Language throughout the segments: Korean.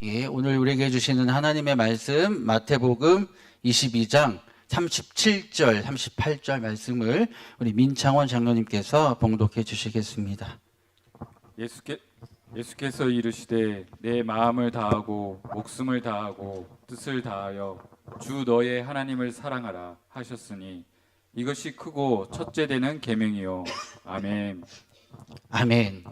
예, 오늘 우리에게 주시는 하나님의 말씀 마태복음 22장 37절, 38절 말씀을 우리 민창원 장로님께서 봉독해 주시겠습니다. 예수께서 이르시되 내 마음을 다하고 목숨을 다하고 뜻을 다하여 주 너의 하나님을 사랑하라 하셨으니 이것이 크고 첫째 되는 계명이요. 아멘. 아멘.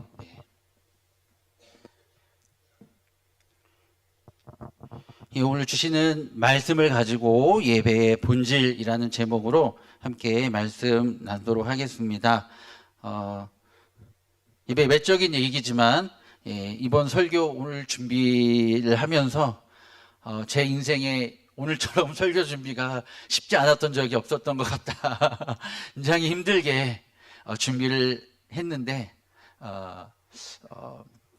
예, 오늘 주시는 말씀을 가지고 예배의 본질이라는 제목으로 함께 말씀 나누도록 하겠습니다. 예배 외적인 얘기지만 이번 설교 오늘 준비를 하면서 제 인생에 오늘처럼 설교 준비가 쉽지 않았던 적이 없었던 것 같다. 굉장히 힘들게 준비를 했는데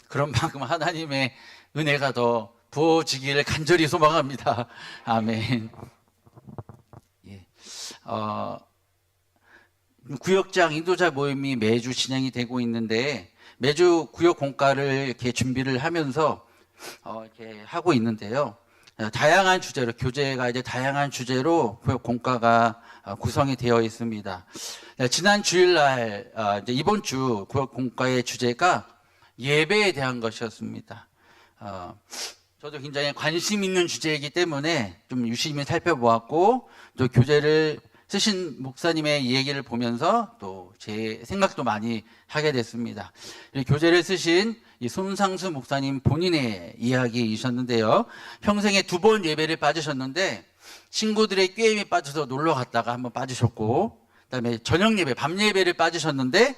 그런 만큼 하나님의 은혜가 더 부어지기를 간절히 소망합니다. 아멘. 예. 구역장 인도자 모임이 매주 진행이 되고 있는데 매주 구역 공과를 이렇게 준비를 하면서 이렇게 하고 있는데요. 다양한 주제로 교재가 이제 다양한 주제로 구역 공과가 구성이 되어 있습니다. 지난 주일날 이제 이번 주 구역 공과의 주제가 예배에 대한 것이었습니다. 저도 굉장히 관심 있는 주제이기 때문에 좀 유심히 살펴보았고 또 교재를 쓰신 목사님의 얘기를 보면서 또 제 생각도 많이 하게 됐습니다. 교재를 쓰신 이 손상수 목사님 본인의 이야기이셨는데요. 평생에 2번 예배를 빠지셨는데 친구들의 꾀임에 빠져서 놀러 갔다가 한번 빠지셨고 그다음에 저녁 예배, 밤 예배를 빠지셨는데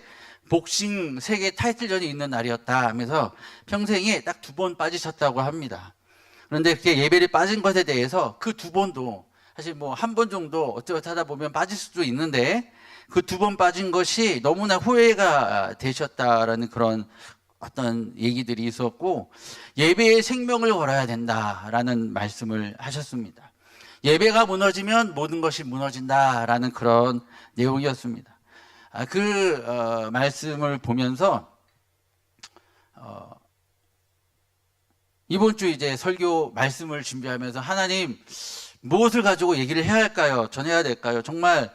복싱 세계 타이틀전이 있는 날이었다 하면서 평생에 딱 2번 빠지셨다고 합니다. 그런데 그렇게 예배를 빠진 것에 대해서 그 2번도 사실 뭐 1번 정도 어쩌고 하다 보면 빠질 수도 있는데 그 2번 빠진 것이 너무나 후회가 되셨다라는 그런 어떤 얘기들이 있었고 예배에 생명을 걸어야 된다라는 말씀을 하셨습니다. 예배가 무너지면 모든 것이 무너진다라는 그런 내용이었습니다. 그 말씀을 보면서 이번 주 이제 설교 말씀을 준비하면서 하나님 무엇을 가지고 얘기를 해야 할까요? 전해야 될까요? 정말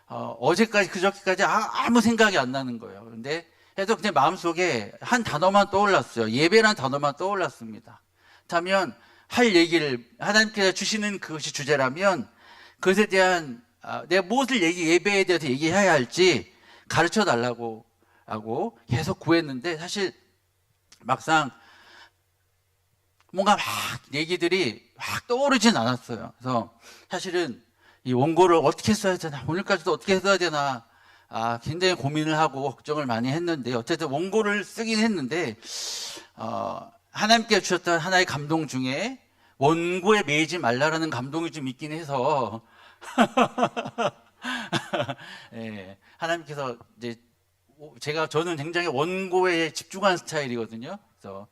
어제까지 그저께까지 아무 생각이 안 나는 거예요. 그런데 해서 그냥 마음속에 한 단어만 떠올랐어요. 예배란 단어만 떠올랐습니다. 그렇다면 할 얘기를 하나님께서 주시는 그것이 주제라면 그것에 대한 내가 무엇을 예배에 대해서 얘기해야 할지 가르쳐 달라고 하고 계속 구했는데 사실 막상 뭔가 막 얘기들이 막 떠오르진 않았어요. 그래서 사실은 이 원고를 어떻게 써야 되나, 오늘까지도 어떻게 써야 되나, 굉장히 고민을 하고 걱정을 많이 했는데, 어쨌든 원고를 쓰긴 했는데, 하나님께 주셨던 하나의 감동 중에 원고에 매이지 말라라는 감동이 좀 있긴 해서, 예, 하나님께서 이제 저는 굉장히 원고에 집중한 스타일이거든요. 그래서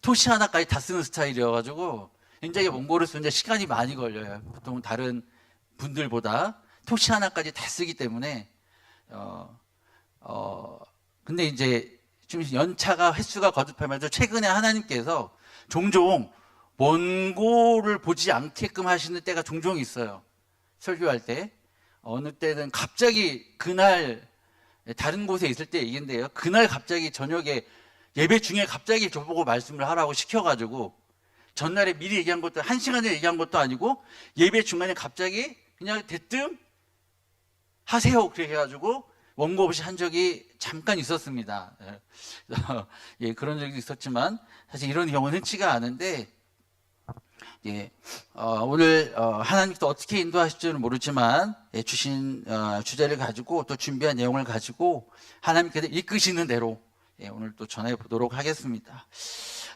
토시 하나까지 다 쓰는 스타일이어가지고 굉장히 원고를 쓰는데 시간이 많이 걸려요. 보통 다른 분들보다 토시 하나까지 다 쓰기 때문에 근데 이제 좀 연차가 횟수가 거듭하면서 최근에 하나님께서 종종 원고를 보지 않게끔 하시는 때가 종종 있어요. 설교할 때 어느 때는 갑자기 그날 다른 곳에 있을 때 얘기인데요. 그날 갑자기 저녁에 예배 중에 갑자기 저보고 말씀을 하라고 시켜가지고 전날에 미리 얘기한 것도 1시간에 얘기한 것도 아니고 예배 중간에 갑자기 그냥 대뜸 하세요 그렇게 해가지고 원고 없이 한 적이 잠깐 있었습니다. 예, 그런 적이 있었지만 사실 이런 경우는 흔치가 않은데 예, 오늘 하나님께서 어떻게 인도하실지는 모르지만 주신 주제를 가지고 또 준비한 내용을 가지고 하나님께서 이끄시는 대로 오늘 또 전해 보도록 하겠습니다.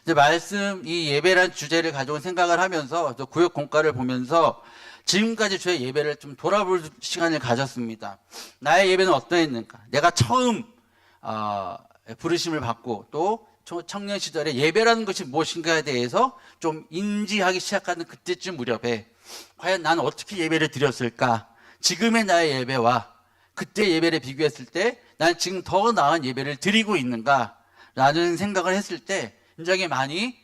이제 말씀 이 예배란 주제를 가지고 생각을 하면서 또 구역 공과를 보면서 지금까지 저의 예배를 좀 돌아볼 시간을 가졌습니다. 나의 예배는 어떠했는가? 내가 처음 부르심을 받고 또 청년 시절에 예배라는 것이 무엇인가에 대해서 좀 인지하기 시작하는 그때쯤 무렵에 과연 나는 어떻게 예배를 드렸을까? 지금의 나의 예배와 그때 예배를 비교했을 때 난 지금 더 나은 예배를 드리고 있는가? 라는 생각을 했을 때 굉장히 많이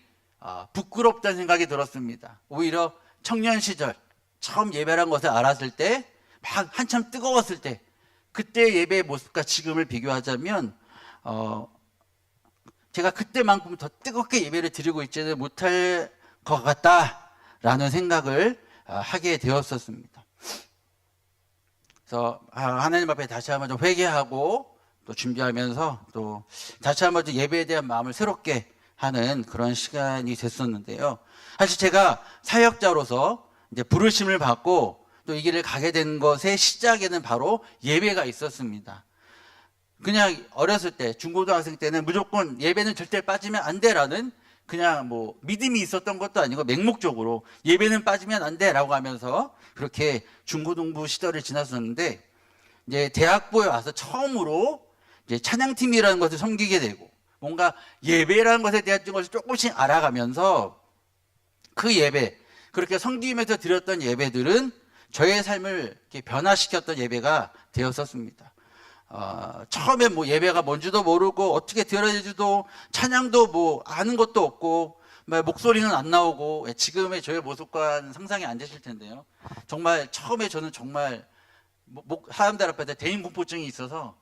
부끄럽다는 생각이 들었습니다. 오히려 청년 시절 처음 예배란 것을 알았을 때, 막 한참 뜨거웠을 때, 그때 예배의 모습과 지금을 비교하자면 제가 그때만큼 더 뜨겁게 예배를 드리고 있지는 못할 것 같다라는 생각을 하게 되었었습니다. 그래서 하나님 앞에 다시 한번 좀 회개하고 또 준비하면서 또 다시 한번 예배에 대한 마음을 새롭게 하는 그런 시간이 됐었는데요. 사실 제가 사역자로서 이제 부르심을 받고 또 이 길을 가게 된 것의 시작에는 바로 예배가 있었습니다. 그냥 어렸을 때, 중고등학생 때는 무조건 예배는 절대 빠지면 안 돼라는 그냥 뭐 믿음이 있었던 것도 아니고 맹목적으로 예배는 빠지면 안 돼라고 하면서 그렇게 중고등부 시절을 지났었는데, 이제 대학부에 와서 처음으로 이제 찬양팀이라는 것을 섬기게 되고 뭔가 예배라는 것에 대한 것을 조금씩 알아가면서 그 예배, 그렇게 섬기면서 드렸던 예배들은 저의 삶을 이렇게 변화시켰던 예배가 되었었습니다. 처음에 뭐 예배가 뭔지도 모르고 어떻게 드려야 될지도, 찬양도 뭐 아는 것도 없고 목소리는 안 나오고, 지금의 저의 모습과는 상상이 안 되실 텐데요. 정말 처음에 저는 정말 사람들 앞에서 대인 공포증이 있어서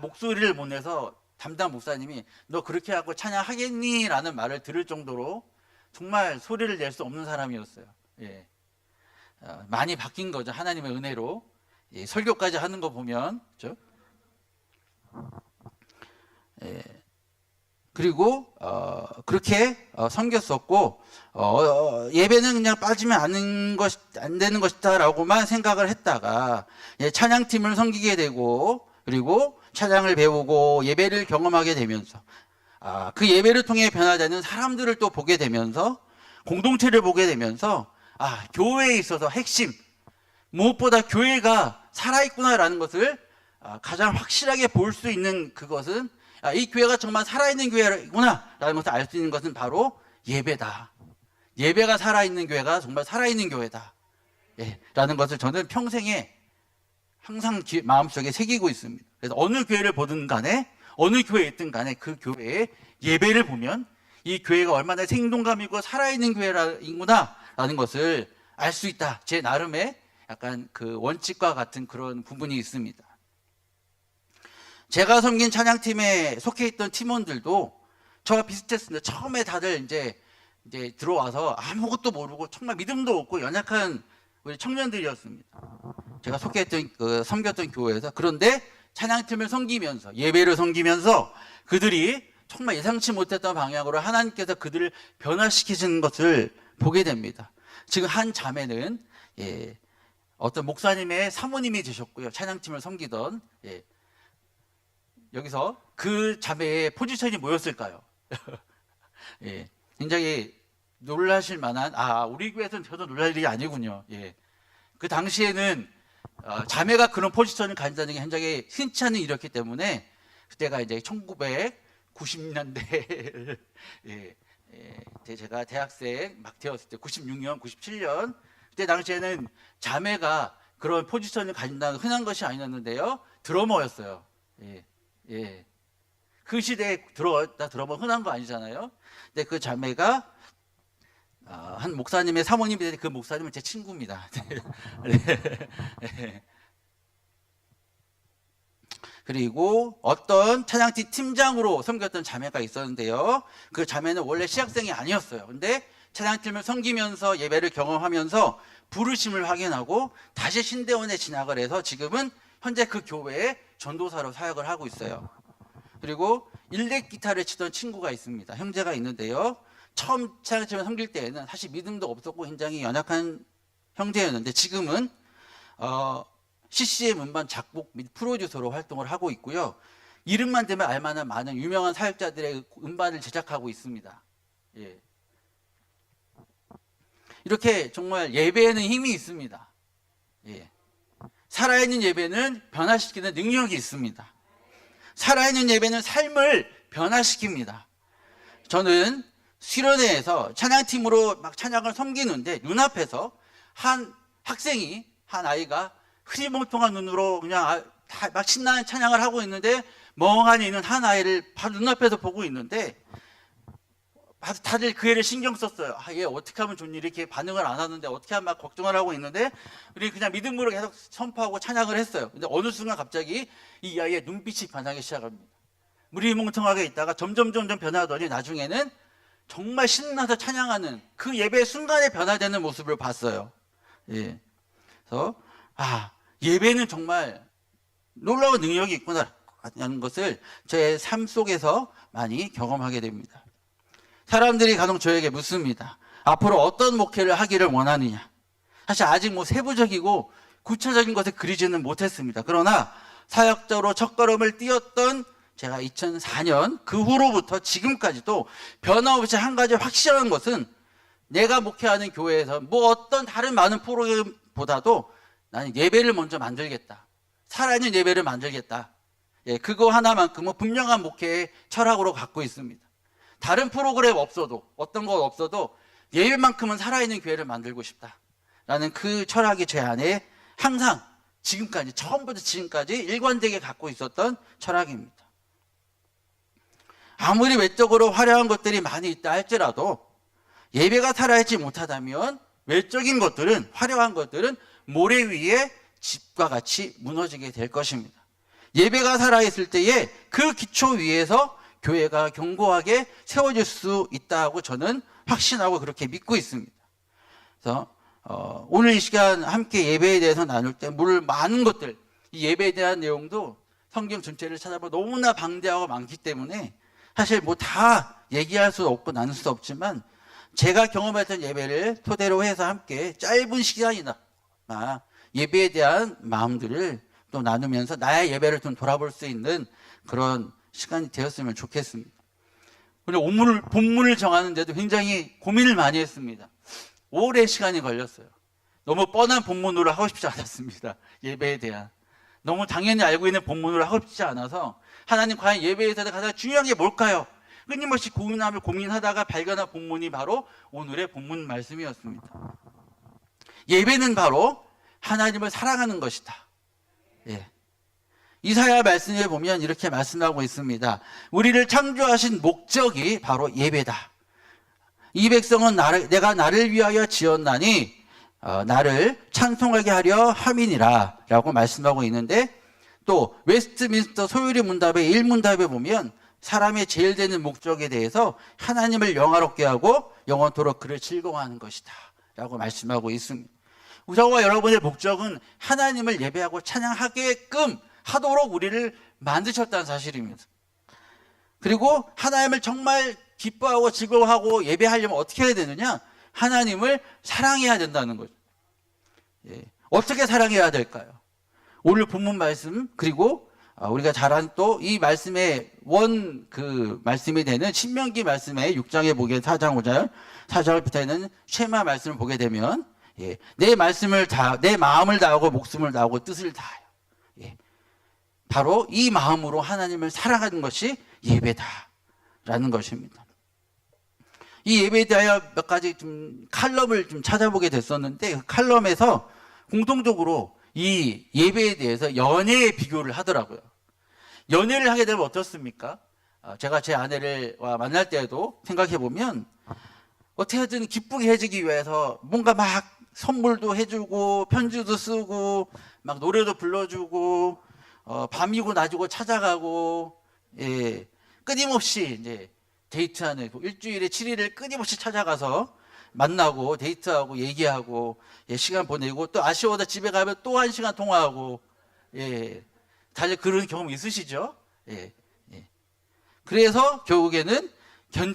목소리를 못 내서 담당 목사님이 너 그렇게 하고 찬양하겠니? 라는 말을 들을 정도로 정말 소리를 낼 수 없는 사람이었어요. 많이 바뀐 거죠. 하나님의 은혜로. 설교까지 하는 거 보면, 그렇죠? 그리고 그렇게 섬겼었고, 예배는 그냥 빠지면 안 되는 것이다라고만 생각을 했다가 찬양팀을 섬기게 되고, 그리고 찬양을 배우고 예배를 경험하게 되면서 그 예배를 통해 변화되는 사람들을 또 보게 되면서, 공동체를 보게 되면서 교회에 있어서 핵심, 무엇보다 교회가 살아있구나라는 것을 가장 확실하게 볼 수 있는 그것은, 이 교회가 정말 살아있는 교회구나라는 것을 알 수 있는 것은 바로 예배다. 예배가 살아있는 교회가 정말 살아있는 교회다. 라는 것을 저는 평생에 항상 마음속에 새기고 있습니다. 그래서 어느 교회를 보든 간에, 어느 교회에 있든 간에 그 교회의 예배를 보면 이 교회가 얼마나 생동감이고 살아있는 교회라는 것을 알 수 있다. 제 나름의 약간 그 원칙과 같은 그런 부분이 있습니다. 제가 섬긴 찬양팀에 속해 있던 팀원들도 저와 비슷했습니다. 처음에 다들 이제 들어와서 아무것도 모르고 정말 믿음도 없고 연약한 우리 청년들이었습니다. 제가 속해 있던 섬겼던 교회에서. 그런데 찬양팀을 섬기면서, 예배를 섬기면서 그들이 정말 예상치 못했던 방향으로 하나님께서 그들을 변화시키시는 것을 보게 됩니다. 지금 한 자매는 어떤 목사님의 사모님이 되셨고요. 찬양팀을 섬기던. 여기서 그 자매의 포지션이 뭐였을까요? 굉장히 놀라실 만한, 우리 교회에서는 저도 놀랄 일이 아니군요. 그 당시에는 자매가 그런 포지션을 가진다는 게 굉장히 흔치 않은 일이었기 때문에, 그때가 이제 1990년대 제가 대학생 막 되었을 때 96년, 97년 그때 당시에는 자매가 그런 포지션을 가진다는 흔한 것이 아니었는데요. 드러머였어요. 그 시대에 드러머 흔한 거 아니잖아요. 근데 그 자매가 한 목사님의 사모님이 되는데, 그 목사님은 제 친구입니다. 그리고 어떤 찬양팀 팀장으로 섬겼던 자매가 있었는데요. 그 자매는 원래 시학생이 아니었어요. 근데 찬양팀을 섬기면서 예배를 경험하면서 부르심을 확인하고 다시 신대원에 진학을 해서 지금은 현재 그 교회에 전도사로 사역을 하고 있어요. 그리고 일렉 기타를 치던 친구가 있습니다. 형제가 있는데요. 처음 찬양팀을 섬길 때에는 사실 믿음도 없었고 굉장히 연약한 형제였는데, 지금은 CCM 음반 작곡 및 프로듀서로 활동을 하고 있고요. 이름만 되면 알만한 많은 유명한 사역자들의 음반을 제작하고 있습니다. 이렇게 정말 예배에는 힘이 있습니다. 살아있는 예배는 변화시키는 능력이 있습니다. 살아있는 예배는 삶을 변화시킵니다. 저는 수련회에서 찬양팀으로 막 찬양을 섬기는데, 눈앞에서 한 아이가 흐리멍텅한 눈으로 그냥 막 신나는 찬양을 하고 있는데, 멍하니 있는 한 아이를 바로 눈앞에서 보고 있는데, 다들 그 애를 신경 썼어요. 얘 어떻게 하면 좋니? 이렇게 반응을 안 하는데 어떻게 하면 막 걱정을 하고 있는데 우리 그냥 믿음으로 계속 선포하고 찬양을 했어요. 근데 어느 순간 갑자기 이 아이의 눈빛이 변하기 시작합니다. 무리뭉텅하게 있다가 점점 변하더니 나중에는 정말 신나서 찬양하는 그 예배 순간에 변화되는 모습을 봤어요. 예. 그래서 예배는 정말 놀라운 능력이 있구나라는 것을 제 삶 속에서 많이 경험하게 됩니다. 사람들이 간혹 저에게 묻습니다. 앞으로 어떤 목회를 하기를 원하느냐. 사실 아직 세부적이고 구체적인 것을 그리지는 못했습니다. 그러나 사역자로 첫걸음을 띄었던 제가 2004년 그 후로부터 지금까지도 변함없이 한 가지 확실한 것은 내가 목회하는 교회에서 어떤 다른 많은 프로그램보다도 나는 예배를 먼저 만들겠다. 살아있는 예배를 만들겠다. 그거 하나만큼은 분명한 목회의 철학으로 갖고 있습니다. 다른 프로그램 없어도 어떤 것 없어도 예배만큼은 살아있는 교회를 만들고 싶다라는 그 철학이 제 안에 항상 지금까지 처음부터 지금까지 일관되게 갖고 있었던 철학입니다. 아무리 외적으로 화려한 것들이 많이 있다 할지라도 예배가 살아있지 못하다면 외적인 것들은 화려한 것들은 모래 위에 집과 같이 무너지게 될 것입니다. 예배가 살아있을 때에 그 기초 위에서 교회가 견고하게 세워질 수 있다고 저는 확신하고 그렇게 믿고 있습니다. 그래서 오늘 이 시간 함께 예배에 대해서 나눌 때 많은 것들, 이 예배에 대한 내용도 성경 전체를 찾아보면 너무나 방대하고 많기 때문에 사실 다 얘기할 수 없고 나눌 수 없지만 제가 경험했던 예배를 토대로 해서 함께 짧은 시간이나 예배에 대한 마음들을 또 나누면서 나의 예배를 좀 돌아볼 수 있는 그런 시간이 되었으면 좋겠습니다. 오늘 본문을 정하는데도 굉장히 고민을 많이 했습니다. 오랜 시간이 걸렸어요. 너무 뻔한 본문으로 하고 싶지 않았습니다. 예배에 대한. 너무 당연히 알고 있는 본문으로 하고 싶지 않아서 하나님 과연 예배에서 가장 중요한 게 뭘까요? 끊임없이 고민하다가 발견한 본문이 바로 오늘의 본문 말씀이었습니다. 예배는 바로 하나님을 사랑하는 것이다. 이사야 말씀에 보면 이렇게 말씀하고 있습니다. 우리를 창조하신 목적이 바로 예배다. 이 백성은 내가 나를 위하여 지었나니 나를 찬송하게 하려 함이니라 라고 말씀하고 있는데 또 웨스트민스터 소유리 문답의 1문답에 보면 사람의 제일 되는 목적에 대해서 하나님을 영화롭게 하고 영원토록 그를 즐거워하는 것이다 라고 말씀하고 있습니다. 저와 여러분의 목적은 하나님을 예배하고 찬양하게끔 하도록 우리를 만드셨다는 사실입니다. 그리고 하나님을 정말 기뻐하고 즐거워하고 예배하려면 어떻게 해야 되느냐? 하나님을 사랑해야 된다는 거죠. 어떻게 사랑해야 될까요? 오늘 본문 말씀 그리고 우리가 잘 아는 또 이 말씀의 말씀이 되는 신명기 말씀의 6장에 보게 4장 5절 4절부터 있는 쉐마 말씀을 보게 되면 내 마음을 다하고 목숨을 다하고 뜻을 다하여 바로 이 마음으로 하나님을 사랑하는 것이 예배다라는 것입니다. 이 예배에 대하여 몇 가지 칼럼을 찾아보게 됐었는데 그 칼럼에서 공통적으로 이 예배에 대해서 연애의 비교를 하더라고요. 연애를 하게 되면 어떻습니까? 제가 제 아내를 만날 때에도 생각해 보면 어떻게든 기쁘게 해주기 위해서 뭔가 막 선물도 해주고 편지도 쓰고 막 노래도 불러주고 밤이고 낮이고 찾아가고 끊임없이 이제 데이트하는 일주일에 7일을 끊임없이 찾아가서 만나고 데이트하고 얘기하고 시간 보내고 또 아쉬워서 집에 가면 또 1시간 통화하고 다들 그런 경험 있으시죠? 그래서 결국에는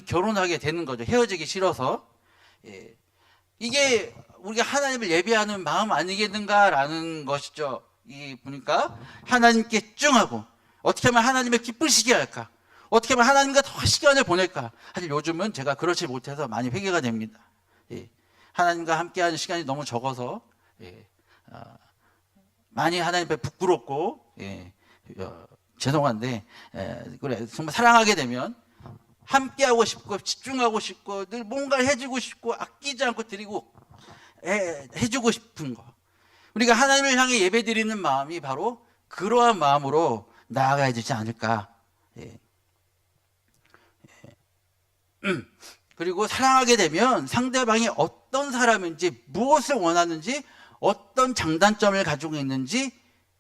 결혼하게 되는 거죠. 헤어지기 싫어서. 이게 우리가 하나님을 예배하는 마음 아니겠는가라는 것이죠. 이 보니까 하나님께 집중하고 어떻게 하면 하나님을 기쁘시게 할까? 어떻게 하면 하나님과 더 시간을 보낼까? 사실 요즘은 제가 그렇지 못해서 많이 회개가 됩니다. 하나님과 함께하는 시간이 너무 적어서 많이 하나님 앞에 부끄럽고 죄송한데 그래 정말 사랑하게 되면 함께하고 싶고 집중하고 싶고 늘 뭔가를 해주고 싶고 아끼지 않고 드리고 해주고 싶은 거. 우리가 하나님을 향해 예배드리는 마음이 바로 그러한 마음으로 나아가야 되지 않을까. 그리고 사랑하게 되면 상대방이 어떤 사람인지, 무엇을 원하는지, 어떤 장단점을 가지고 있는지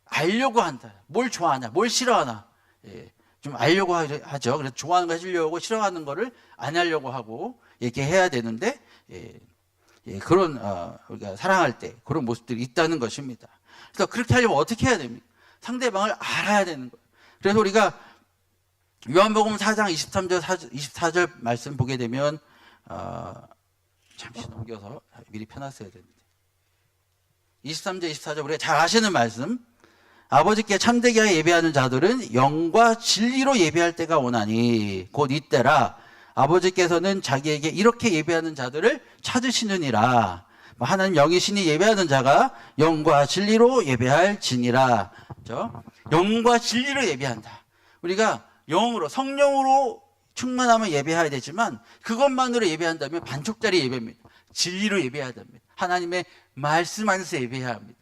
알려고 한다. 뭘 좋아하나, 뭘 싫어하나, 좀 알려고 하죠. 그래서 좋아하는 거 해주려고, 싫어하는 거를 안 하려고 하고 이렇게 해야 되는데, 그런 우리가 사랑할 때 그런 모습들이 있다는 것입니다. 그래서 그렇게 하려면 어떻게 해야 됩니까? 상대방을 알아야 되는 거예요. 그래서 우리가 요한복음 4장 23절 24절 말씀 보게 되면 잠시 넘겨서 미리 펴놨어야 되는데 23절 24절 우리가 잘 아시는 말씀, 아버지께 참되게 하여 예배하는 자들은 영과 진리로 예배할 때가 오나니 곧 이때라 아버지께서는 자기에게 이렇게 예배하는 자들을 찾으시느니라. 하나님 영이시니 예배하는 자가 영과 진리로 예배할지니라. 그렇죠? 영과 진리로 예배한다. 우리가 영으로, 성령으로 충만하면 예배해야 되지만 그것만으로 예배한다면 반쪽짜리 예배입니다. 진리로 예배해야 됩니다. 하나님의 말씀 안에서 예배해야 합니다.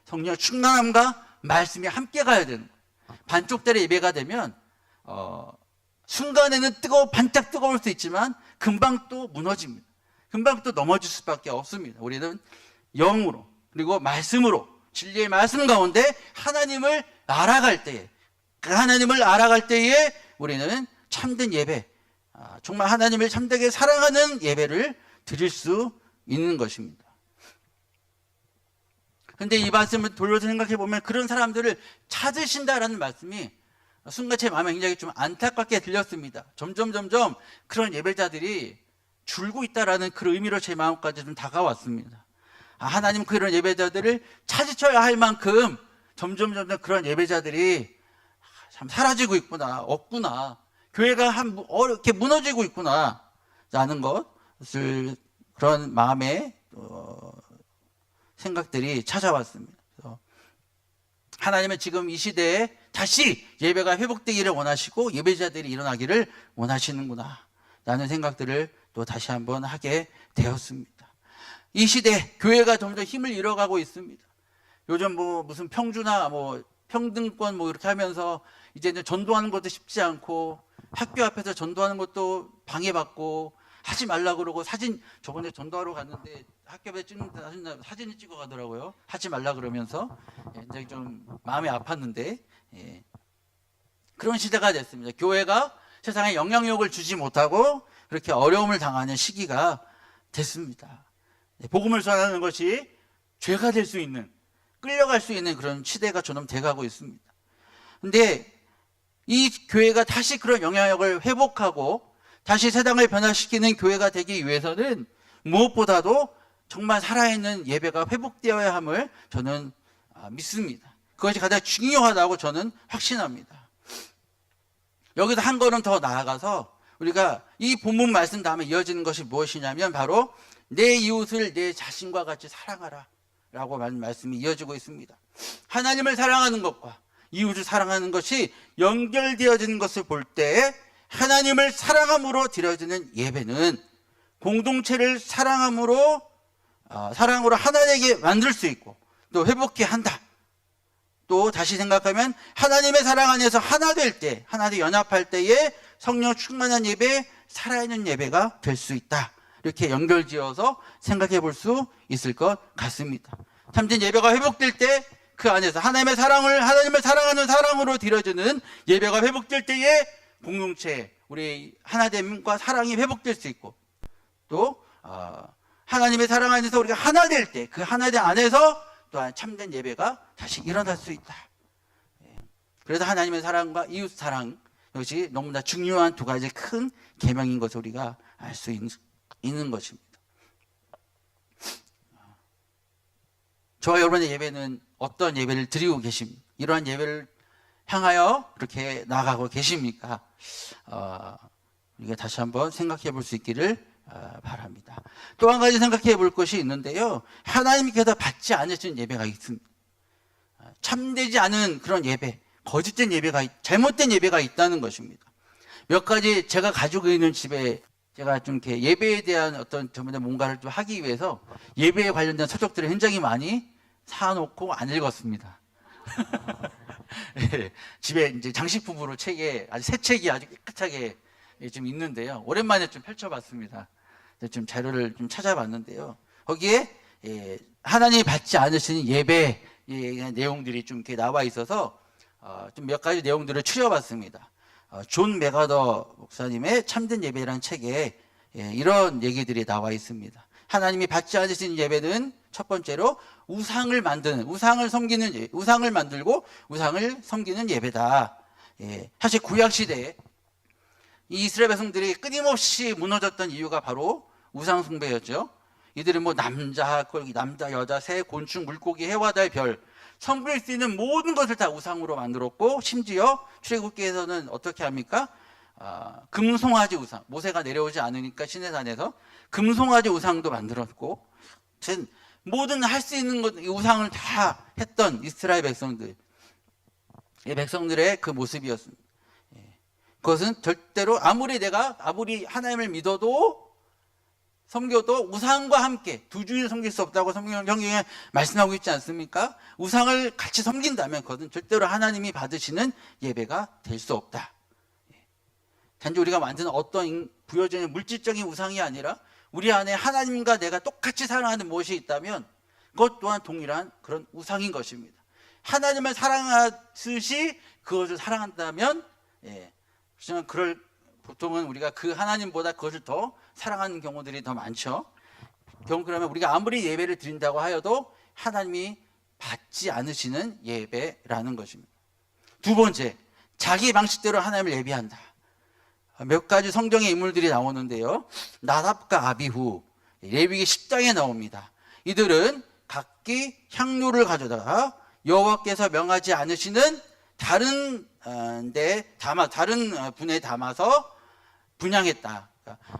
성령 충만함과 말씀이 함께 가야 되는 거예요. 반쪽짜리 예배가 되면 순간에는 반짝 뜨거울 수 있지만 금방 또 무너집니다. 금방 또 넘어질 수밖에 없습니다. 우리는 영으로 그리고 말씀으로, 진리의 말씀 가운데 하나님을 알아갈 때에, 그 하나님을 알아갈 때에 우리는 참된 예배, 정말 하나님을 참되게 사랑하는 예배를 드릴 수 있는 것입니다. 그런데 이 말씀을 돌려서 생각해 보면 그런 사람들을 찾으신다라는 말씀이 순간 제 마음에 굉장히 좀 안타깝게 들렸습니다. 점점 그런 예배자들이 줄고 있다라는 그런 의미로 제 마음까지 좀 다가왔습니다. 하나님 그런 예배자들을 찾으셔야 할 만큼 점점 그런 예배자들이 참 사라지고 있구나, 없구나, 교회가 이렇게 무너지고 있구나 라는 것을, 그런 마음의 생각들이 찾아왔습니다. 그래서 하나님은 지금 이 시대에 다시 예배가 회복되기를 원하시고 예배자들이 일어나기를 원하시는구나 라는 생각들을 또 다시 한번 하게 되었습니다. 이 시대 교회가 점점 힘을 잃어가고 있습니다. 요즘 무슨 평주나 평등권 이렇게 하면서 이제는 전도하는 것도 쉽지 않고, 학교 앞에서 전도하는 것도 방해받고, 하지 말라 그러고, 저번에 전도하러 갔는데 학교 앞에 찍는 사진을 찍어 가더라고요. 하지 말라 그러면서. 굉장히 좀 마음이 아팠는데, 그런 시대가 됐습니다. 교회가 세상에 영향력을 주지 못하고 그렇게 어려움을 당하는 시기가 됐습니다. 복음을 전하는 것이 죄가 될 수 있는, 끌려갈 수 있는 그런 시대가 점점 돼가고 있습니다. 근데 이 교회가 다시 그런 영향력을 회복하고 다시 세상을 변화시키는 교회가 되기 위해서는 무엇보다도 정말 살아있는 예배가 회복되어야 함을 저는 믿습니다. 그것이 가장 중요하다고 저는 확신합니다. 여기서 한 걸음 더 나아가서 우리가 이 본문 말씀 다음에 이어지는 것이 무엇이냐면 바로 내 이웃을 내 자신과 같이 사랑하라 라고 말씀이 이어지고 있습니다. 하나님을 사랑하는 것과 이웃을 사랑하는 것이 연결되어지는 것을 볼 때 하나님을 사랑함으로 드려지는 예배는 공동체를 사랑으로 하나 되게 만들 수 있고 또 회복케 한다. 또 다시 생각하면 하나님의 사랑 안에서 하나 될 때, 하나 되 연합할 때에 성령 충만한 예배, 살아있는 예배가 될 수 있다. 이렇게 연결지어서 생각해 볼 수 있을 것 같습니다. 참된 예배가 회복될 때 그 안에서 하나님을 사랑하는 사랑으로 드려지는 예배가 회복될 때에 공동체, 우리 하나됨과 사랑이 회복될 수 있고, 또 하나님의 사랑 안에서 우리가 하나 될 때 그 하나됨 안에서 또한 참된 예배가 다시 일어날 수 있다. 그래서 하나님의 사랑과 이웃 사랑, 이것이 너무나 중요한 두 가지 큰 계명인 것을 우리가 알 수 있는 것입니다. 저와 여러분의 예배는 어떤 예배를 드리고 계십니까? 이러한 예배를 향하여 그렇게 나아가고 계십니까? 우리가 다시 한번 생각해 볼 수 있기를 바랍니다. 또 한 가지 생각해 볼 것이 있는데요. 하나님께서 받지 않으신 예배가 있습니다. 참되지 않은 그런 예배, 거짓된 예배가, 잘못된 예배가 있다는 것입니다. 몇 가지 제가 가지고 있는 집에 제가 좀 이렇게 예배에 대한 어떤 저번에 뭔가를 좀 하기 위해서 예배에 관련된 서적들을 굉장히 많이 사놓고 안 읽었습니다. 집에 이제 장식품으로 책에 아주 새 책이 아주 깨끗하게 좀 있는데요. 오랜만에 좀 펼쳐봤습니다. 좀 자료를 좀 찾아봤는데요. 거기에 하나님이 받지 않으시는 예배 내용들이 좀 이렇게 나와 있어서 좀 몇 가지 내용들을 추려봤습니다. 존 메가더 목사님의 참된 예배라는 책에 이런 얘기들이 나와 있습니다. 하나님이 받지 않으시는 예배는 첫 번째로 우상을 섬기는 우상을 만들고 우상을 섬기는 예배다. 사실 구약 시대에 이 이스라엘 백성들이 끊임없이 무너졌던 이유가 바로 우상 숭배였죠. 이들은 뭐 남자, 여자, 새, 곤충, 물고기, 해와 달, 별 섬길 수 있는 모든 것을 다 우상으로 만들었고, 심지어 출애굽기에서는 어떻게 합니까? 금송아지 우상, 모세가 내려오지 않으니까 시내산에서 금송아지 우상도 만들었고, 모든 할 수 있는 것 우상을 다 했던 이스라엘 백성들, 이 백성들의 그 모습이었습니다. 그것은 절대로 아무리 하나님을 믿어도 섬겨도 우상과 함께 두 주인을 섬길 수 없다고 성경에 말씀하고 있지 않습니까? 우상을 같이 섬긴다면 그것은 절대로 하나님이 받으시는 예배가 될 수 없다. 단지 우리가 만드는 어떤 부여지는 물질적인 우상이 아니라 우리 안에 하나님과 내가 똑같이 사랑하는 무엇이 있다면 그것 또한 동일한 그런 우상인 것입니다. 하나님을 사랑하듯이 그것을 사랑한다면 보통은 우리가 그 하나님보다 그것을 더 사랑하는 경우들이 더 많죠. 그러면 우리가 아무리 예배를 드린다고 하여도 하나님이 받지 않으시는 예배라는 것입니다. 두 번째, 자기 방식대로 하나님을 예배한다. 몇 가지 성경의 인물들이 나오는데요. 나답과 아비후, 레위기 10장에 나옵니다. 이들은 각기 향료를 가져다가 여호와께서 명하지 않으시는 다른 분에 담아서 분향했다.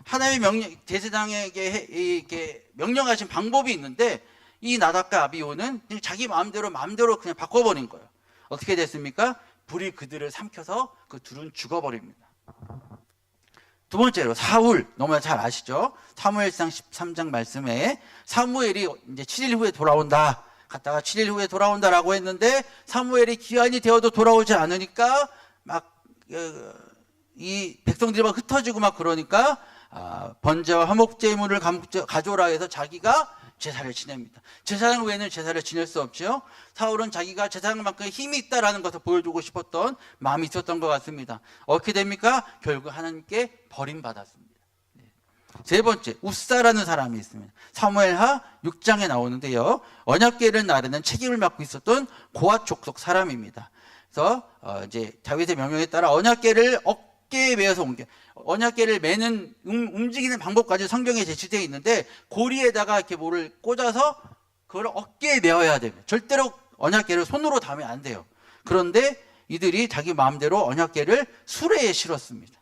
하나님의 제사장에게 이렇게 명령하신 방법이 있는데 이 나답과 아비후는 자기 마음대로 그냥 바꿔버린 거예요. 어떻게 됐습니까? 불이 그들을 삼켜서 그 둘은 죽어버립니다. 두 번째로 사울, 너무나 잘 아시죠? 사무엘상 13장 말씀에 사무엘이 이제 7일 후에 돌아온다. 갔다가 7일 후에 돌아온다라고 했는데 사무엘이 기한이 되어도 돌아오지 않으니까 이 백성들이 막 흩어지고 막 그러니까 번제와 화목제물을 가져오라 해서 자기가 제사를 지냅니다. 제사장 외에는 제사를 지낼 수 없죠. 사울은 자기가 제사장만큼 힘이 있다라는 것을 보여주고 싶었던 마음이 있었던 것 같습니다. 어떻게 됩니까? 결국 하나님께 버림받았습니다. 세 번째, 웃사라는 사람이 있습니다. 사무엘하 6장에 나오는데요. 언약궤를 나르는 책임을 맡고 있었던 고앗 족속 사람입니다. 그래서 이제 다윗의 명령에 따라 언약궤를 어깨에 메어서 언약궤를 매는 움직이는 방법까지 성경에 제시되어 있는데 고리에다가 이렇게 뭐를 꽂아서 그걸 어깨에 메어야 됩니다. 절대로 언약궤를 손으로 담으면 안 돼요. 그런데 이들이 자기 마음대로 언약궤를 수레에 실었습니다.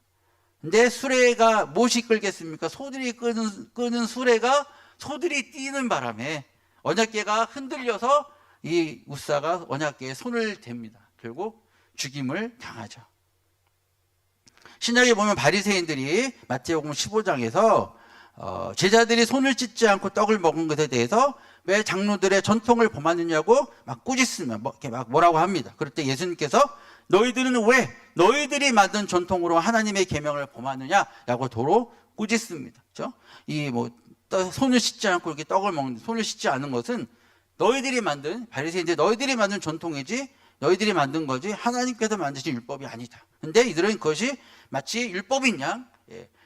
근데 수레가 무엇이 끌겠습니까? 소들이 끄는 수레가 소들이 뛰는 바람에 언약궤가 흔들려서 이 웃사가 언약궤에 손을 댑니다. 결국 죽임을 당하죠. 신약에 보면 바리새인들이 마태복음 15장에서 제자들이 손을 씻지 않고 떡을 먹은 것에 대해서 왜 장로들의 전통을 범하느냐고 막 꾸짖으며 이렇게 막 뭐라고 합니다. 그럴 때 예수님께서 너희들은 왜 너희들이 만든 전통으로 하나님의 계명을 범하느냐라고 도로 꾸짖습니다. 그렇죠? 손을 씻지 않고 이렇게 떡을 먹는데 손을 씻지 않은 것은 바리새인들 너희들이 만든 전통이지 너희들이 만든 거지 하나님께서 만드신 율법이 아니다. 근데 이들은 그것이 마치 율법인 양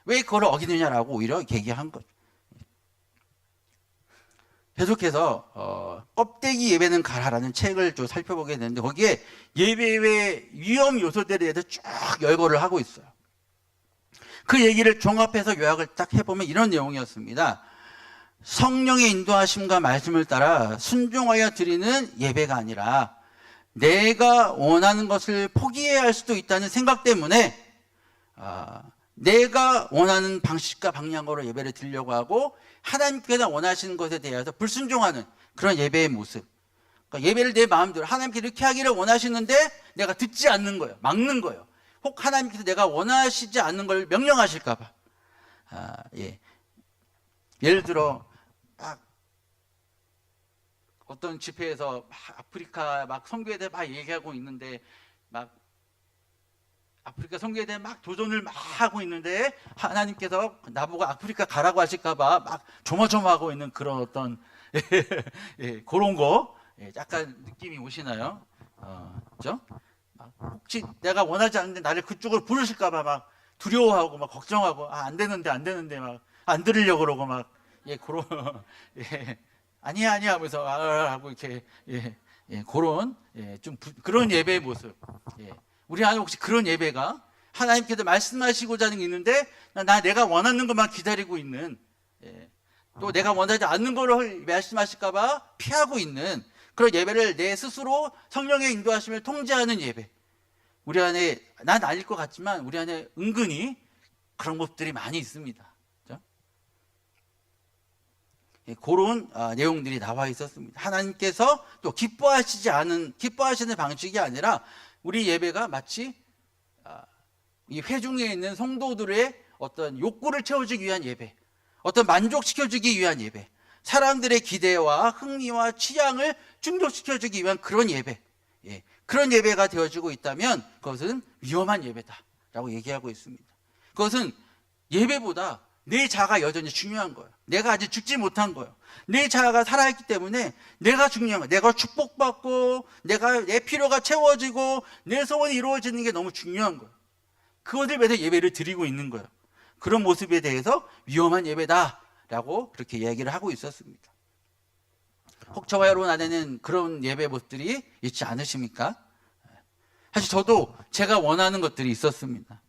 왜 그걸 어기느냐라고 오히려 얘기한 거죠. 계속해서 껍데기 예배는 가라라는 책을 좀 살펴보게 되는데 거기에 예배의 위험 요소들에 대해서 쭉 열거를 하고 있어요. 그 얘기를 종합해서 요약을 딱 해보면 이런 내용이었습니다. 성령의 인도하심과 말씀을 따라 순종하여 드리는 예배가 아니라 내가 원하는 것을 포기해야 할 수도 있다는 생각 때문에 내가 원하는 방식과 방향으로 예배를 드리려고 하고 하나님께서 원하시는 것에 대해서 불순종하는 그런 예배의 모습. 그러니까 예배를 내 마음대로 하나님께 이렇게 하기를 원하시는데 내가 듣지 않는 거예요. 막는 거예요. 혹 하나님께서 내가 원하시지 않는 걸 명령하실까 봐. 예를 들어 막 어떤 집회에서 막 아프리카 막 선교에 대해 막 얘기하고 있는데 막 아프리카 선교에 대해 막 도전을 막 하고 있는데 하나님께서 나보고 아프리카 가라고 하실까봐 막 조마조마하고 있는 그런 어떤 예, 그런 거 약간 느낌이 오시나요? 그죠? 혹시 내가 원하지 않는데 나를 그쪽으로 부르실까봐 막 두려워하고 막 걱정하고 안 되는데 막 안 들으려고 그러고 막 그런 예, 아니야 하면서 하고 이렇게 그런 좀 그런 예배의 모습. 우리 안에 혹시 그런 예배가 하나님께서 말씀하시고자 하는 게 있는데 내가 원하는 것만 기다리고 있는 또 내가 원하지 않는 거를 말씀하실까봐 피하고 있는 그런 예배를 내 스스로 성령의 인도하심을 통제하는 예배. 우리 안에 난 아닐 것 같지만 우리 안에 은근히 그런 것들이 많이 있습니다. 그렇죠? 그런 내용들이 나와 있었습니다. 하나님께서 또 기뻐하시는 방식이 아니라 우리 예배가 마치 이 회중에 있는 성도들의 어떤 욕구를 채워주기 위한 예배, 어떤 만족시켜주기 위한 예배, 사람들의 기대와 흥미와 취향을 충족시켜주기 위한 그런 예배, 그런 예배가 되어지고 있다면 그것은 위험한 예배다라고 얘기하고 있습니다. 그것은 예배보다 내 자아가 여전히 중요한 거예요. 내가 아직 죽지 못한 거예요. 내 자아가 살아있기 때문에 내가 중요한 거예요. 내가 축복받고 내 필요가 채워지고 내 소원이 이루어지는 게 너무 중요한 거예요. 그것을 위해서 예배를 드리고 있는 거예요. 그런 모습에 대해서 위험한 예배다라고 그렇게 이야기를 하고 있었습니다. 혹 저와 여러분 안에는 그런 예배 모습들이 있지 않으십니까? 사실 저도 제가 원하는 것들이 있었습니다.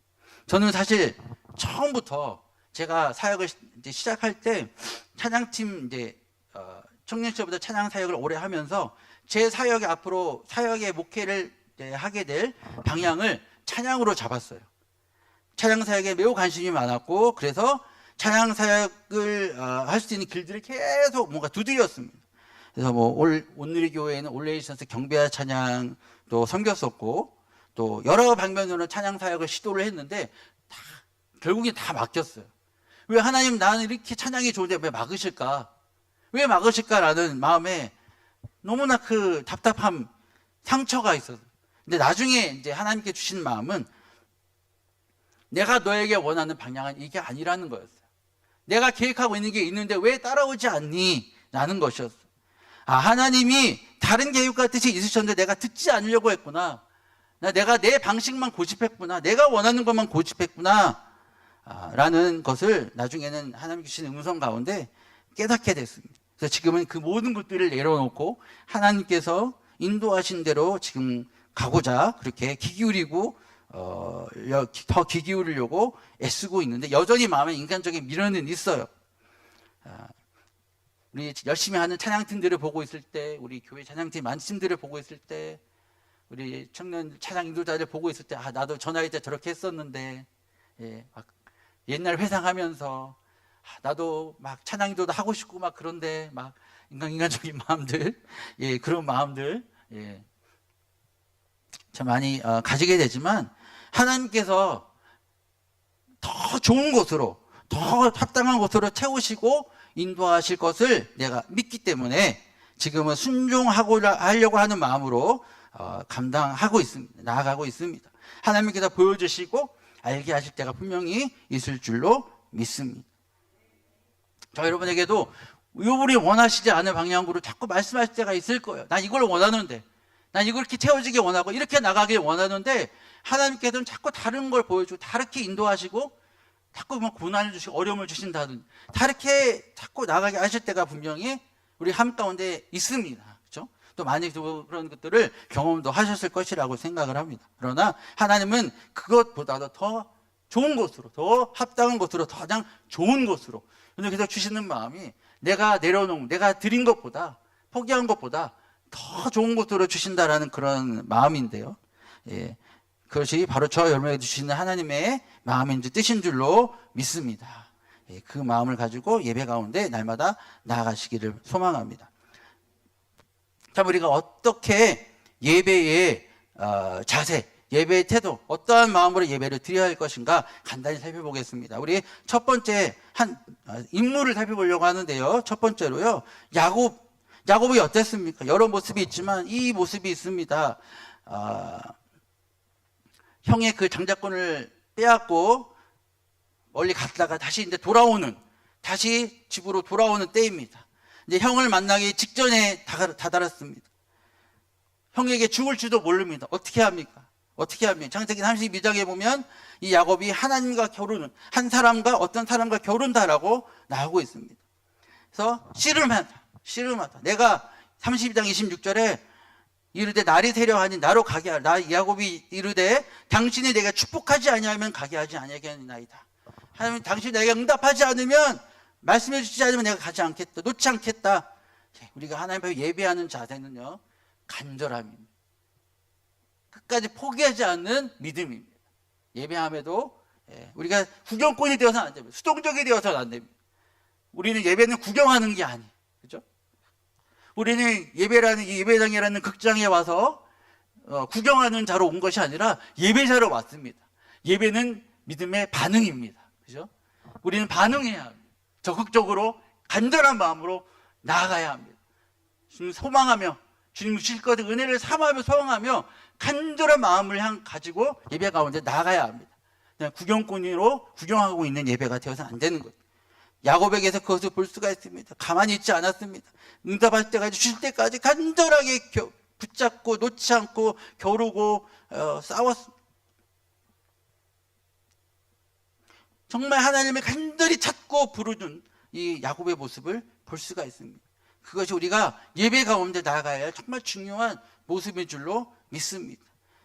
저는 사실 처음부터 제가 사역을 이제 시작할 때 찬양팀 청년 시절부터 찬양 사역을 오래 하면서 제 사역의 앞으로 사역의 목회를 하게 될 방향을 찬양으로 잡았어요. 찬양 사역에 매우 관심이 많았고 그래서 찬양 사역을 할 수 있는 길들을 계속 뭔가 두드렸습니다. 그래서 뭐 온누리 교회에는 올레이션스 경배와 찬양도 섬겼었고 또 여러 방면으로 찬양 사역을 시도를 했는데 결국엔 다 막혔어요. 왜 하나님 나는 이렇게 찬양이 좋은데 왜 막으실까? 왜 막으실까라는 마음에 너무나 그 답답함, 상처가 있었어요. 근데 나중에 이제 하나님께 주신 마음은 내가 너에게 원하는 방향은 이게 아니라는 거였어요. 내가 계획하고 있는 게 있는데 왜 따라오지 않니? 라는 것이었어요. 하나님이 다른 계획과 뜻이 있으셨는데 내가 듣지 않으려고 했구나. 내가 내 방식만 고집했구나. 내가 원하는 것만 고집했구나. 라는 것을 나중에는 하나님 주시는 음성 가운데 깨닫게 됐습니다. 그래서 지금은 그 모든 것들을 내려놓고 하나님께서 인도하신 대로 지금 가고자 그렇게 귀 기울이고 더 귀 기울이려고 애쓰고 있는데 여전히 마음에 인간적인 미련은 있어요. 우리 열심히 하는 찬양팀들을 보고 있을 때, 우리 교회 찬양팀 만팀들을 보고 있을 때, 우리 청년 찬양 인도자들 보고 있을 때, 나도 저 나이 때 저렇게 했었는데, 막 옛날 회상하면서 나도 막 찬양 인도도 하고 싶고 막 그런데 막 인간적인 마음들, 그런 마음들, 참 많이 가지게 되지만 하나님께서 더 좋은 곳으로, 더 합당한 곳으로 채우시고 인도하실 것을 내가 믿기 때문에 지금은 순종하려고 하는 마음으로 감당하고 있습니다. 나아가고 있습니다. 하나님께서 보여주시고 알게 하실 때가 분명히 있을 줄로 믿습니다. 저 여러분에게도 여러분이 원하시지 않은 방향으로 자꾸 말씀하실 때가 있을 거예요. 난 이걸 원하는데, 난 이걸 이렇게 채워지길 원하고 이렇게 나가길 원하는데 하나님께서는 자꾸 다른 걸 보여주고 다르게 인도하시고 자꾸 뭐 고난을 주시고 어려움을 주신다든지 다르게 자꾸 나가게 하실 때가 분명히 우리 삶 가운데 있습니다. 그렇죠? 또 많이 그런 것들을 경험도 하셨을 것이라고 생각을 합니다. 그러나 하나님은 그것보다도 더 좋은 곳으로, 더 합당한 곳으로, 더 가장 좋은 곳으로 그래서 주시는 마음이 내가 내려놓은, 내가 드린 것보다, 포기한 것보다 더 좋은 곳으로 주신다라는 그런 마음인데요. 그것이 바로 저 여러분에게 주시는 하나님의 마음인지 뜻인 줄로 믿습니다. 그 마음을 가지고 예배 가운데 날마다 나아가시기를 소망합니다. 자, 우리가 어떻게 예배의 자세, 예배의 태도, 어떠한 마음으로 예배를 드려야 할 것인가 간단히 살펴보겠습니다. 우리 첫 번째 한 인물을 살펴보려고 하는데요. 첫 번째로요, 야곱이 어땠습니까? 여러 모습이 있지만 이 모습이 있습니다. 형의 그 장자권을 빼앗고 멀리 갔다가 다시 이제 다시 집으로 돌아오는 때입니다. 이제 형을 만나기 직전에 다다랐습니다. 형에게 죽을지도 모릅니다. 어떻게 합니까? 창세기 32장에 보면 이 야곱이 하나님과 결혼은 어떤 사람과 결혼다라고 나오고 있습니다. 그래서 씨름하다. 내가 32장 26절에 이르되 날이 세려하니 나로 가게 하라. 나 야곱이 이르되 당신이 내가 축복하지 아니하면 가게 하지 아니하겠나이다. 하나님, 당신이 내가 응답하지 않으면, 말씀해 주시지 않으면 내가 가지 않겠다, 놓지 않겠다. 우리가 하나님 앞에 예배하는 자세는요, 간절함입니다. 끝까지 포기하지 않는 믿음입니다. 예배함에도 우리가 구경꾼이 되어서는 안 됩니다. 수동적이 되어서는 안 됩니다. 우리는 예배는 구경하는 게 아니에요. 그죠? 우리는 예배당이라는 극장에 와서 구경하는 자로 온 것이 아니라 예배자로 왔습니다. 예배는 믿음의 반응입니다. 그죠? 우리는 반응해야 합니다. 적극적으로 간절한 마음으로 나아가야 합니다. 주님 소망하며, 주님 주실 것을 은혜를 삼하며 소망하며 간절한 마음을 가지고 예배 가운데 나아가야 합니다. 그냥 구경꾼으로 구경하고 있는 예배가 되어서는 안 되는 거예요. 야곱에게서 그것을 볼 수가 있습니다. 가만히 있지 않았습니다. 응답할 때까지, 주실 때까지 간절하게 붙잡고 놓지 않고 겨루고 싸웠습니다. 정말 하나님을 간절히 찾고 부르는 이 야곱의 모습을 볼 수가 있습니다. 그것이 우리가 예배 가운데 나아가야 할 정말 중요한 모습인 줄로 믿습니다.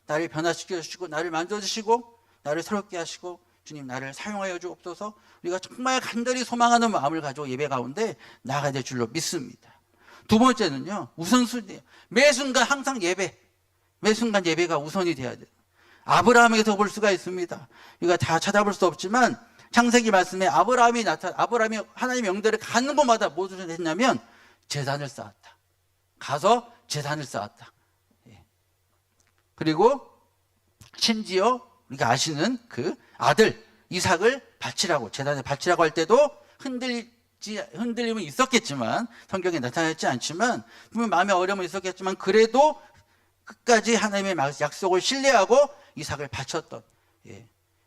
나를 변화시켜 주시고, 나를 만져주시고, 나를 새롭게 하시고, 주님 나를 사용하여 주옵소서. 우리가 정말 간절히 소망하는 마음을 가지고 예배 가운데 나아가야 될 줄로 믿습니다. 두 번째는요, 우선순위예요. 매 순간 항상 매 순간 예배가 우선이 돼야 돼요. 아브라함에게서 볼 수가 있습니다. 우리가 다 찾아볼 수 없지만 창세기 말씀에 아브라함이 하나님의 영들을 가는 곳마다 무엇을 했냐면 제단을 쌓았다. 가서 제단을 쌓았다. 그리고 심지어 우리가 아시는 그 아들 이삭을 바치라고, 제단에 바치라고 할 때도 흔들림은 있었겠지만, 성경에 나타나지 않지만, 분명 마음에 어려움은 있었겠지만, 그래도 끝까지 하나님의 약속을 신뢰하고 이삭을 바쳤던,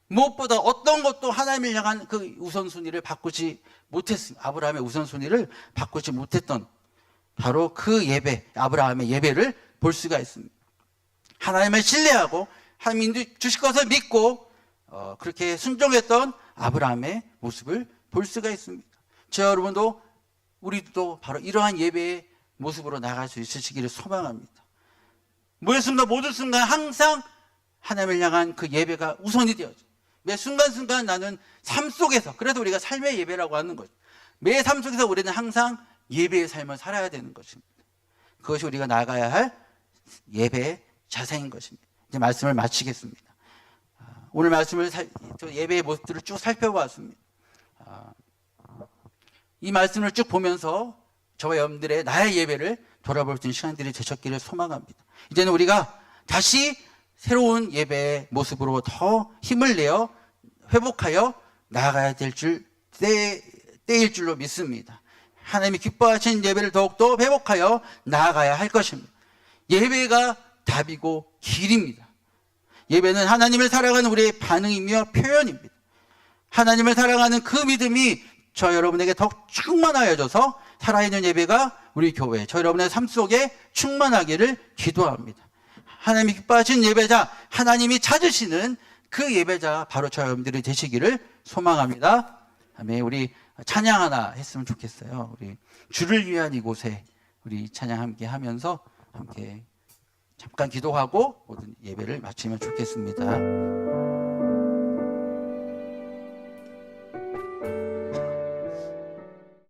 무엇보다 어떤 것도 하나님을 향한 그 우선순위를 바꾸지 못했습니다. 아브라함의 우선순위를 바꾸지 못했던 바로 그 예배, 아브라함의 예배를 볼 수가 있습니다. 하나님을 신뢰하고 하나님 주실 것을 믿고 그렇게 순종했던 아브라함의 모습을 볼 수가 있습니다. 저와 여러분도, 우리도 바로 이러한 예배의 모습으로 나갈 수 있으시기를 소망합니다. 모든 순간 항상 하나님을 향한 그 예배가 우선이 되어져. 매 순간순간 나는 삶 속에서, 그래서 우리가 삶의 예배라고 하는 거죠. 매 삶 속에서 우리는 항상 예배의 삶을 살아야 되는 것입니다. 그것이 우리가 나아가야 할 예배의 자세인 것입니다. 이제 말씀을 마치겠습니다. 오늘 말씀을 예배의 모습들을 쭉 살펴보았습니다. 이 말씀을 쭉 보면서 저와 여러분들의 나의 예배를 돌아볼 수 있는 시간들이 되셨기를 소망합니다. 이제는 우리가 다시 새로운 예배의 모습으로 더 힘을 내어 회복하여 나아가야 될 때일 줄로 믿습니다. 하나님이 기뻐하시는 예배를 더욱더 회복하여 나아가야 할 것입니다. 예배가 답이고 길입니다. 예배는 하나님을 사랑하는 우리의 반응이며 표현입니다. 하나님을 사랑하는 그 믿음이 저 여러분에게 더욱 충만하여져서 살아있는 예배가 우리 교회, 저 여러분의 삶 속에 충만하기를 기도합니다. 하나님이 기뻐하시는 예배자, 하나님이 찾으시는 그 예배자 바로 저 여러분들이 되시기를 소망합니다. 아멘. 우리 찬양 하나 했으면 좋겠어요. 우리 주를 위한 이곳에 우리 찬양 함께 하면서 함께 잠깐 기도하고 모든 예배를 마치면 좋겠습니다.